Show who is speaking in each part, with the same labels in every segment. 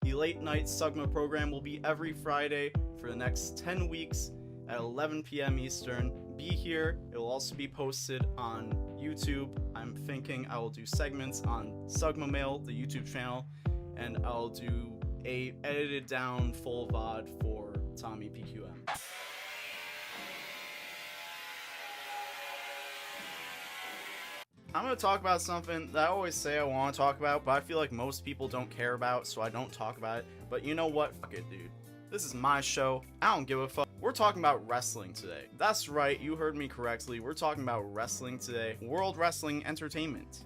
Speaker 1: The late night Sugma program will be every Friday for the next 10 weeks at 11 p.m. Eastern. Be here. It will also be posted on YouTube. I'm thinking I will do segments on Sugma Mail, the YouTube channel, and I'll do a edited down full VOD for Tommy PQM. I'm going to talk about something that I always say I want to talk about, but I feel like most people don't care about, so I don't talk about it. But you know what? Fuck it, dude. This is my show. I don't give a fuck. We're talking about wrestling today. That's right, you heard me correctly. We're talking about wrestling today. World Wrestling Entertainment,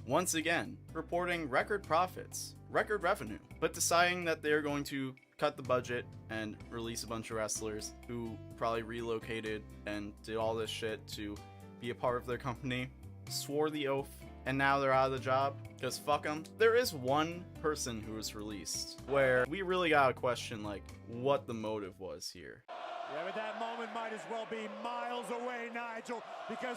Speaker 1: once again, reporting record profits, record revenue, but deciding that they're going to cut the budget and release a bunch of wrestlers who probably relocated and did all this shit to be a part of their company, swore the oath, and now they're out of the job because fuck them. There is one person who was released where we really gotta question like what the motive was here.
Speaker 2: Yeah, but that moment might as well be miles away, Nigel, because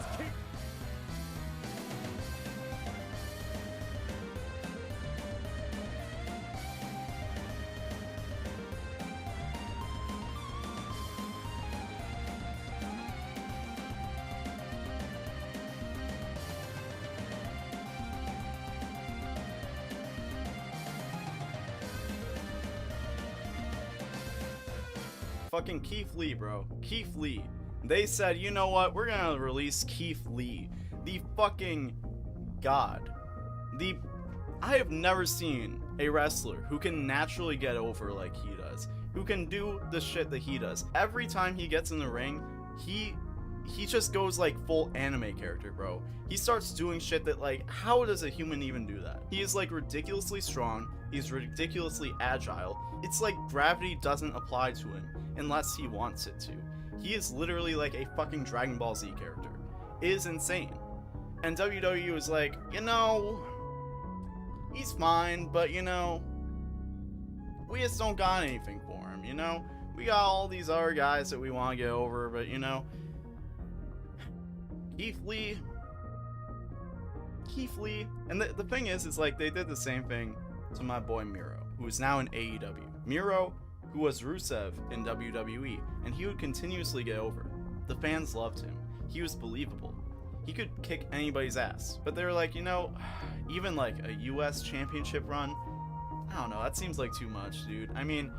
Speaker 1: Fucking Keith Lee, bro. Keith Lee. They said, you know what? We're gonna release Keith Lee. The fucking god. I have never seen a wrestler who can naturally get over like he does. Who can do the shit that he does. Every time he gets in the ring, he just goes like full anime character, bro. He starts doing shit that like, how does a human even do that? He is like ridiculously strong. He's ridiculously agile. It's like gravity doesn't apply to him unless he wants it to. He is literally like a fucking Dragon Ball Z character. It is insane. And WWE is like, you know, he's fine, but you know, we just don't got anything for him, you know? We got all these other guys that we want to get over, but you know, Keith Lee, and the thing is like they did the same thing to my boy Miro, who is now in AEW. Miro, who was Rusev in WWE, and he would continuously get over. The fans loved him. He was believable. He could kick anybody's ass. But they were like, you know, even like a US championship run, I don't know, that seems like too much, dude. I mean,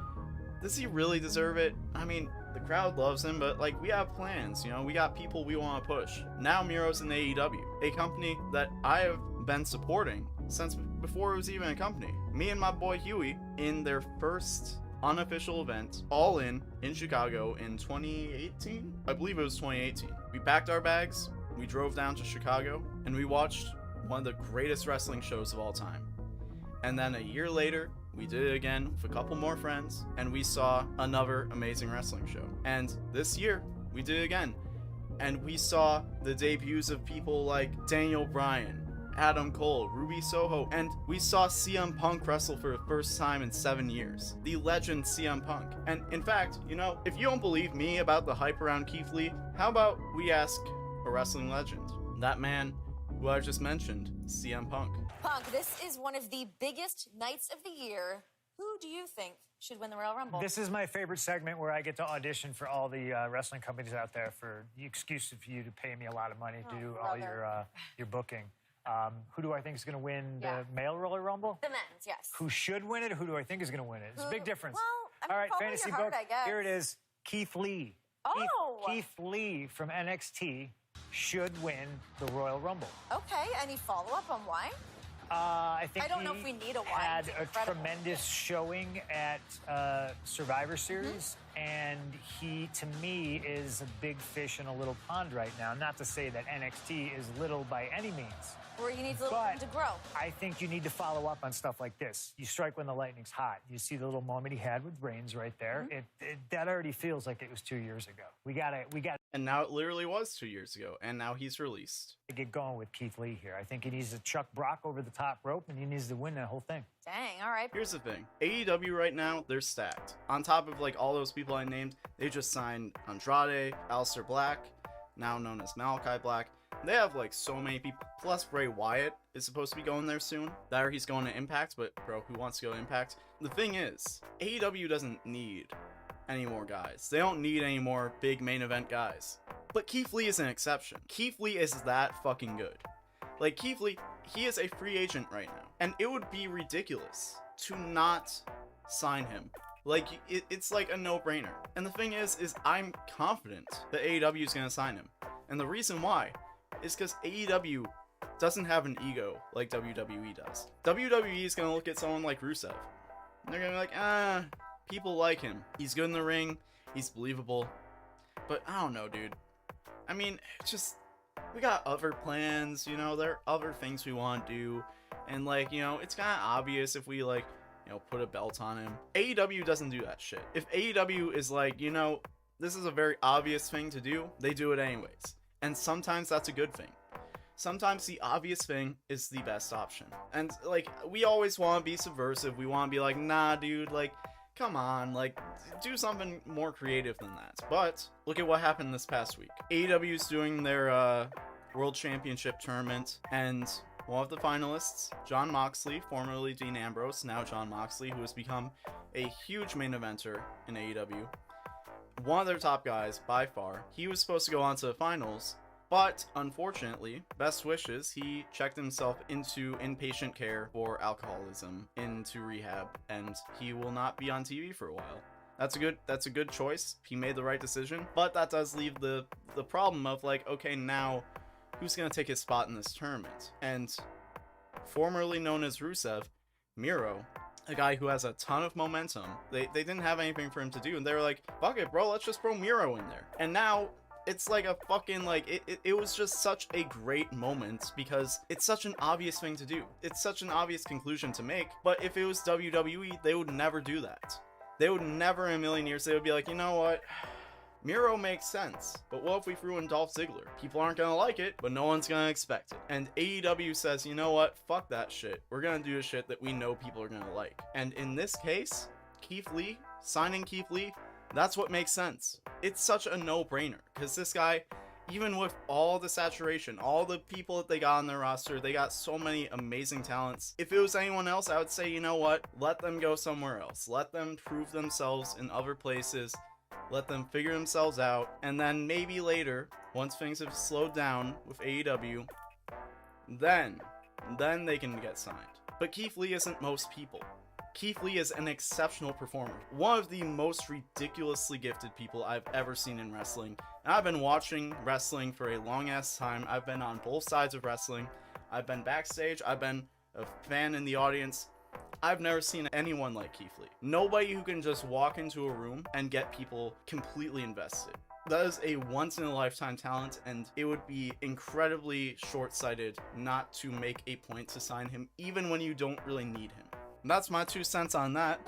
Speaker 1: does he really deserve it? I mean, the crowd loves him, but like we have plans, you know, we got people we want to push. Now Miro's in AEW, a company that I have been supporting since before it was even a company. Me and my boy Huey in their first unofficial event, All In Chicago in 2018? I believe it was 2018. We packed our bags, we drove down to Chicago, and we watched one of the greatest wrestling shows of all time. And then a year later, we did it again with a couple more friends, and we saw another amazing wrestling show. And this year, we did it again, and we saw the debuts of people like Daniel Bryan, Adam Cole, Ruby Soho, and we saw CM Punk wrestle for the first time in 7 years. The legend CM Punk. And in fact, you know, if you don't believe me about the hype around Keith Lee, how about we ask a wrestling legend? That man who I just mentioned, CM Punk.
Speaker 3: Punk, this is one of the biggest nights of the year. Who do you think should win the Royal Rumble?
Speaker 4: This is my favorite segment where I get to audition for all the wrestling companies out there for the excuse for you to pay me a lot of money to do all your booking. Who do I think is going to win the male Royal Rumble?
Speaker 3: The men's, yes.
Speaker 4: Who should win it, or who do I think is going to win it? It's a big difference.
Speaker 3: Well, I mean,
Speaker 4: all right,
Speaker 3: follow
Speaker 4: fantasy
Speaker 3: your heart,
Speaker 4: book.
Speaker 3: I guess.
Speaker 4: Here it is. Keith Lee.
Speaker 3: Oh!
Speaker 4: Keith Lee from NXT should win the Royal Rumble.
Speaker 3: Okay, any follow-up on why?
Speaker 4: I think
Speaker 3: I don't know if we need a why.
Speaker 4: Had
Speaker 3: It's
Speaker 4: a
Speaker 3: incredible.
Speaker 4: tremendous showing at Survivor Series, and he, to me, is a big fish in a little pond right now. Not to say that NXT is little by any means.
Speaker 3: Where he needs a little room to grow.
Speaker 4: I think you need to follow up on stuff like this. You strike when the lightning's hot. You see the little moment he had with Reigns right there. That already feels like it was 2 years ago. We got
Speaker 1: And now it literally was 2 years ago, and now he's released.
Speaker 4: to get going with Keith Lee here. I think he needs to chuck Brock over the top rope, and he needs to win that whole thing.
Speaker 3: Dang, all right.
Speaker 1: Here's the thing. AEW right now, they're stacked. On top of like all those people I named, they just signed Andrade, Aleister Black, now known as Malachi Black. They have like so many people. Plus Bray Wyatt is supposed to be going there soon. That or he's going to Impact, but bro, who wants to go to Impact? The thing is, AEW doesn't need any more guys. They don't need any more big main event guys. But Keith Lee is an exception. Keith Lee is that fucking good. Like Keith Lee, he is a free agent right now. And it would be ridiculous to not sign him. Like, it's like a no-brainer. And the thing is I'm confident that AEW is going to sign him. And the reason why is because AEW doesn't have an ego like WWE does. WWE is going to look at someone like Rusev. And they're going to be like, people like him. He's good in the ring. He's believable. But I don't know, dude. I mean, it's just, we got other plans, you know, there are other things we want to do. And like, you know, it's kind of obvious if we like, you know, put a belt on him. AEW doesn't do that shit. If AEW is like, you know, this is a very obvious thing to do, they do it anyways. And sometimes that's a good thing. Sometimes the obvious thing is the best option. And like, we always want to be subversive. We want to be like, nah, dude, like, come on, like, do something more creative than that. But look at what happened this past week. AEW's doing their World Championship tournament, and one of the finalists, Jon Moxley, formerly Dean Ambrose, now Jon Moxley, who has become a huge main eventer in AEW. One of their top guys, by far. He was supposed to go on to the finals, but unfortunately, best wishes, he checked himself into inpatient care for alcoholism, into rehab, and he will not be on TV for a while. That's a good choice. He made the right decision, but that does leave the problem of like, okay, now who's going to take his spot in this tournament? And formerly known as Rusev, Miro, a guy who has a ton of momentum, they didn't have anything for him to do, and they were like, fuck it, bro, let's just throw Miro in there. And now it's like a fucking, like, it was just such a great moment because it's such an obvious thing to do. It's such an obvious conclusion to make, but if it was WWE, they would never do that. They would never in a million years, they would be like, you know what? Miro makes sense, but what if we threw in Dolph Ziggler? People aren't gonna like it, but no one's gonna expect it. And AEW says, you know what? Fuck that shit. We're gonna do the shit that we know people are gonna like. And in this case, Keith Lee, signing Keith Lee, that's what makes sense. It's such a no-brainer, because this guy, even with all the saturation, all the people that they got on their roster, they got so many amazing talents. If it was anyone else, I would say, you know what? Let them go somewhere else. Let them prove themselves in other places. Let them figure themselves out, and then maybe later, once things have slowed down with AEW, then they can get signed. But Keith Lee isn't most people. Keith Lee is an exceptional performer. One of the most ridiculously gifted people I've ever seen in wrestling. And I've been watching wrestling for a long ass time. I've been on both sides of wrestling. I've been backstage. I've been a fan in the audience. I've never seen anyone like Keith Lee. Nobody who can just walk into a room and get people completely invested. That is a once-in-a-lifetime talent, and it would be incredibly short-sighted not to make a point to sign him, even when you don't really need him. And that's my 2 cents on that.